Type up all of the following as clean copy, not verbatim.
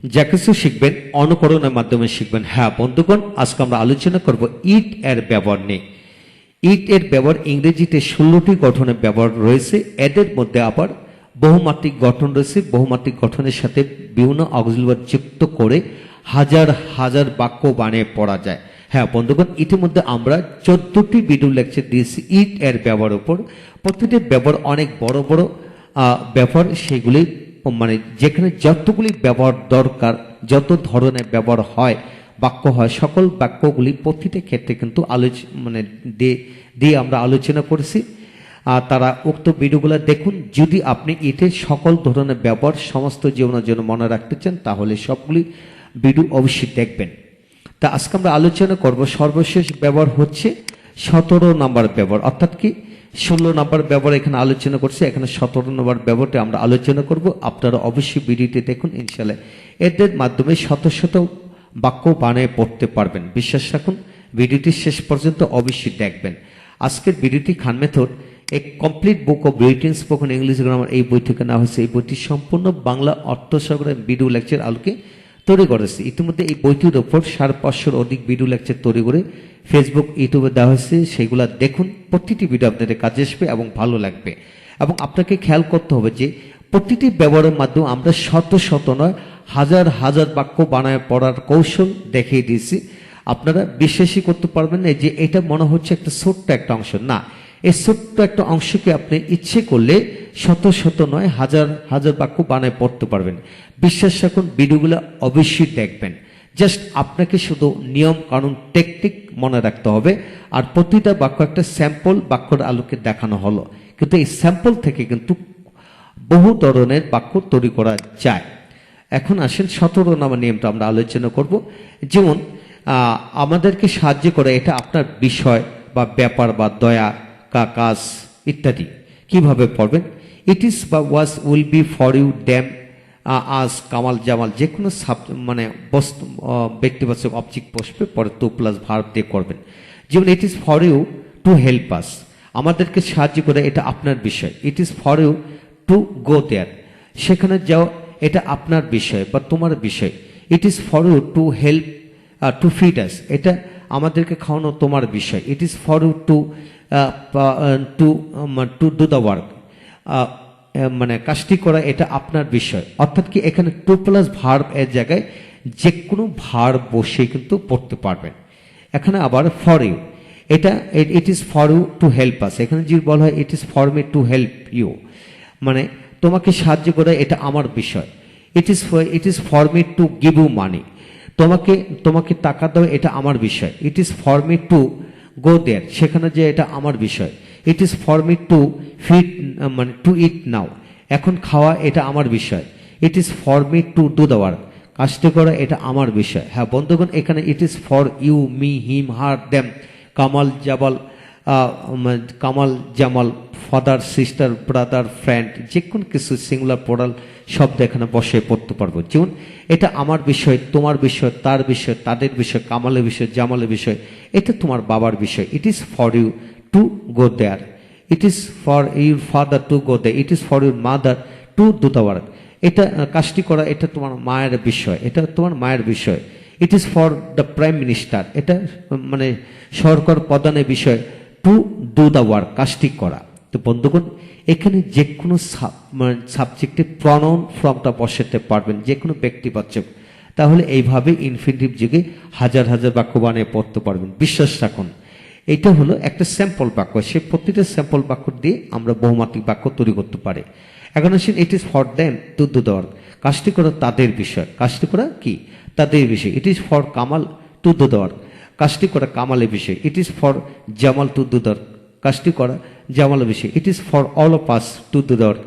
যা কিছু শিখবেন অনুকরণের মাধ্যমে শিখবেন। হ্যাঁ বন্ধুগণ, আজকে আমরা আলোচনা করব ইট এর ব্যবহার নিয়ে। ইট এর ব্যবহার ইংরেজিতে 16টি গঠনের ব্যবহার রয়েছে। এদের মধ্যে আবার বহুমাত্রিক গঠন রয়েছে। বহুমাত্রিক গঠনের সাথে বিভিন্ন অক্সিলারি যুক্ত করে হাজার হাজার বাক্য বানিয়ে পড়া যায়। হ্যাঁ বন্ধুগণ, ইতিমধ্যে আমরা 14টি ভিডিও লেকচার দিয়েছি ইট এর ব্যবহার উপর। প্রতিটি ব্যবহার অনেক বড় বড় ব্যবহার, সেগুলি মানে যেখানে যতগুলি ব্যবহার দরকার, যত ধরনের ব্যবহার হয়, বাক্য হয়, সকল বাক্যগুলি প্রতিটি ক্ষেত্রে কিন্তু দিয়ে আমরা আলোচনা করেছি। তারা উক্ত ভিডিওগুলো দেখুন। যদি আপনি ইটের সকল ধরনের ব্যবহার সমস্ত জীবনের জন্য মনে রাখতে চান, তাহলে সবগুলি ভিডিও অবশ্যই দেখবেন। তা আজকে আমরা আলোচনা করব সর্বশেষ ব্যবহার হচ্ছে 17 নম্বর ব্যবহার, অর্থাৎ কি 16 নম্বর ব্যবহার এখানে আলোচনা করছে, এখানে 17 নম্বর ব্যবহারটা আমরা আলোচনা করব। আপনারা অবশ্যই ভিডিওটি দেখুন, ইনশাআল্লাহ এদের মাধ্যমে শত শত বাক্য বানিয়ে পড়তে পারবেন। বিশ্বাস রাখুন, ভিডিওটি শেষ পর্যন্ত অবশ্যই দেখবেন। আজকের ভিডিওটি Khan method a complete book of written spoken English grammar এই বই থেকে নেওয়া হয়েছে। এই বইটি সম্পূর্ণ বাংলা অর্থ সহকারে ভিডিও লেকচার আলোকে তৈরি করেছে। ইতিমধ্যে এই বইটির ওপর 550-এর অধিক ভিডিও লেকচার তৈরি করে ফেসবুক, ইউটিউবে দেওয়া হয়েছে। সেগুলো দেখুন, প্রতিটি ভিডিও আপনাদের কাজে আসবে এবং ভালো লাগবে। এবং আপনাকে খেয়াল করতে হবে যে প্রতিটি ব্যবহারের মাধ্যমে আমরা শত শত নয়, হাজার হাজার বাক্য বানায় পড়ার কৌশল দেখিয়ে দিয়েছি। আপনারা বিশ্বাসই করতে পারবেন না যে এটা মনে হচ্ছে একটা ছোট্ট একটা অংশ। না, এই ছোট্ট একটা অংশকে আপনি ইচ্ছে করলে শত শত নয়, হাজার হাজার বাক্য বানায় পড়তে পারবেন। বিশ্বাস রাখুন, ভিডিওগুলো অবশ্যই দেখবেন। জাস্ট আপনাকে শুধু নিয়ম কানুন টেকনিক মনে রাখতে হবে। আর প্রতিটা বাক্য একটা স্যাম্পল বাক্যর আলোকে দেখানো হলো, কিন্তু এই স্যাম্পল থেকে কিন্তু বহু ধরনের বাক্য তৈরি করা যায়। এখন আসেন 17 নম্বর নিয়মটা আমরা আলোচনা করব। যেমন আমাদেরকে সাহায্য করে এটা আপনার বিষয় বা ব্যাপার বা দয়া, কাজ ইত্যাদি। কিভাবে পড়বেন? ইট ইজ বা was, will be, for you, them, us, Kamal, Jamal, যে কোনো বস্তু ব্যক্তিবাচক অবজেক্ট বসবে, পরে টু প্লাস ভার্ব দিয়ে করবেন। যেমন it is for you to help us, আমাদেরকে সাহায্য করে এটা আপনার বিষয়। It is for you to go there, সেখানে যাও, এটা আপনার বিষয় বা তোমার বিষয়। It is for you to help to feed us, এটা আমাদেরকে খাওয়ানো তোমার বিষয়। It is for you to to do the work, কাজটি করা এটা আপনার বিষয়। অর্থাৎ কি এখানে টু প্লাস ভার্ব এর জায়গায় যে কোনো ভার্ব বসে কিন্তু পড়তে পারবেন। এখানে আবার ফর ইউ, এটা it is for you to help us, এখানে যদি বলা হয় it is for me to help you, মানে তোমাকে সাহায্য করা এটা আমার বিষয়। It is for me to give you money, তোমাকে টাকা দাও এটা আমার বিষয়। It is for me to go there, সেখানে যে এটা আমার বিষয়। It is for me to feed, to eat now, এখন খাওয়া এটা আমার বিষয়। It is for me to do the work, কাজটি করা এটা আমার বিষয়। হ্যাঁ বন্ধুগণ, এখানে it is for you, me, him, her, them, Kamal, Jamal, father, sister, brother, friend, যে কোনো কিছু সিঙ্গুলার প্লুরাল শব্দ এখানে বসে পড়তে পারবো। যেমন এটা আমার বিষয়, তোমার বিষয়, তার বিষয়, তাদের বিষয়, কামালের বিষয়, জামালের বিষয়, এটা তোমার বাবার বিষয়। It is for you to go there, it is for your father to go there, it is for your mother to do the work, এটা কাজটি করা এটা তোমার মায়ের বিষয়, এটা তোমার মায়ের বিষয়। It is for the prime minister, এটা সরকার প্রধানের বিষয়, টু ডু দ্য ওয়ার্ক, কাজটি করা। তো বন্ধুগণ, এখানে যে কোনো সাবজেক্টে প্রনাউন ফর্মটা বসাতে পারবেন, যে কোনো ব্যক্তিবাচক। তাহলে এইভাবে ইনফিনিটিভ যুগে হাজার হাজার বাক্য বানিয়ে পড়তে পারবেন। বিশ্বাস রাখুন, এটা হলো একটা স্যাম্পল বাক্য। সে প্রতিটা স্যাম্পল বাক্য দিয়ে আমরা বহুমাত্রিক বাক্য তৈরি করতে পারি। এখন আসেন ইট is for them two do the work, কাজটি করা তাদের বিষয়। কাজটি করা কি? তাদের বিষয়। It is for Kamal two do the work, কাজটি করা কামালের বিষয়। It is for Jamal two do the work, কাজটি করা জামালের বিষয়। It is for all of us to do the work,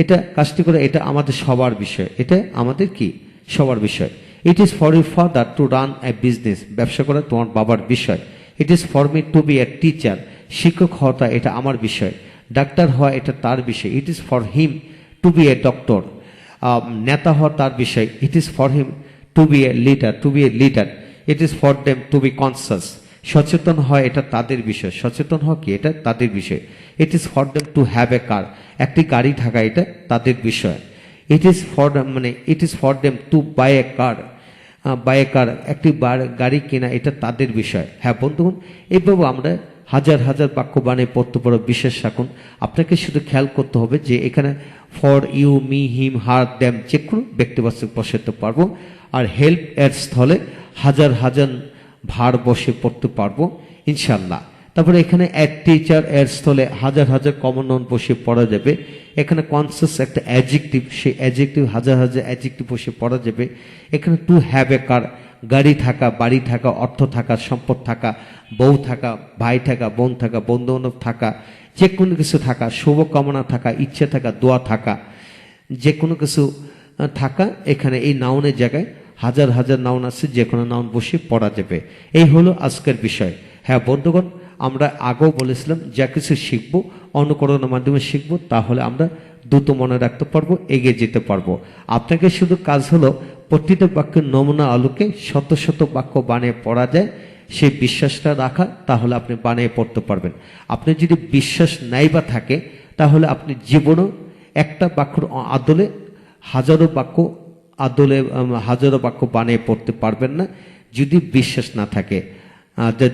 এটা কাজটি করা এটা আমাদের সবার বিষয়। এটা আমাদের কি? সবার বিষয়। It is for your father to run a business, ব্যবসা করা তোমার বাবার বিষয়। It is for me to be a teacher, শিক্ষক হওয়াটা এটা আমার বিষয়। ডাক্তার হওয়া এটা তার বিষয়। It is for him to be a doctor, নেতা হওয়া তার বিষয়। It is for him to be a leader, it is for them to be conscious, সচেতন হয় এটা তাদের বিষয়। সচেতন হওয়া কি? এটা তাদের বিষয়। It is for them to have a car, একটি গাড়ি থাকা এটা তাদের বিষয়। It is for them to buy a car, একটি গাড়ি কেনা এটা তাদের বিষয়। হ্যাঁ বন্ধুগণ, এইভাবে আমরা হাজার হাজার বাক্য বানিয়ে পড়তে পারো, বিশ্বাস রাখুন। আপনাকে শুধু খেয়াল করতে হবে যে এখানে for you, me, him, her, them যে কোনো ব্যক্তিবাচক বসাতে পারবো। আর হেল্প এর স্থলে হাজার হাজার ভার বসে পড়তে পারবো ইনশাল্লাহ। তারপরে এখানে অ্যাট টিচার এর স্থলে হাজার হাজার কমন নাউন বসে পড়া যাবে। এখানে কনসিয়াস একটা অ্যাডজেক্টিভ, সেই অ্যাডজেক্টিভ হাজার হাজার অ্যাডজেক্টিভ বসে পড়া যাবে। এখানে টু হ্যাভ এ কার, গাড়ি থাকা, বাড়ি থাকা, অর্থ থাকা, সম্পদ থাকা, বউ থাকা, ভাই থাকা, বোন থাকা, বন্ধু বান্ধব থাকা, যে কোনো কিছু থাকা, শুভকামনা থাকা, ইচ্ছে থাকা, দোয়া থাকা, যে কোনো কিছু থাকা। এখানে এই নাউনের জায়গায় হাজার হাজার নাউন আছে, যে কোনো নাউন বসে পড়া যাবে। এই হলো আজকের বিষয়। হ্যাঁ বন্ধুগণ, আমরা আগেও বলেছিলাম যা কিছু শিখবো অনুকরণের মাধ্যমে শিখবো, তাহলে আমরা দ্রুত মনে রাখতে পারবো, এগিয়ে যেতে পারবো। আপনাকে শুধু কাজ হলো প্রতিটা বাক্যের নমুনা আলোকে শত শত বাক্য বানিয়ে পড়া যায় সেই বিশ্বাসটা রাখা, তাহলে আপনি বানিয়ে পড়তে পারবেন। আপনি যদি বিশ্বাস নাই বা থাকে, তাহলে আপনি জীবনও একটা বাক্যর আদলে হাজারো বাক্য বানিয়ে পড়তে পারবেন না, যদি বিশ্বাস না থাকে।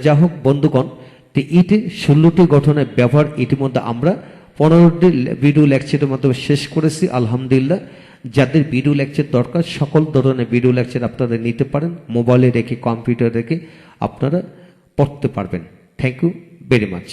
যা হোক বন্ধুগণ, তো ইট 16টি গঠনের ব্যবহার ইতিমধ্যে আমরা 15টি ভিডিও লেকচারের মাধ্যমে শেষ করেছি আলহামদুলিল্লাহ। যাদের ভিডিও লেকচার দরকার, সকল ধরনের ভিডিও লেকচার আপনারা নিতে পারেন, মোবাইলে রেখে, কম্পিউটারে রেখে আপনারা পড়তে পারবেন। Thank you very much.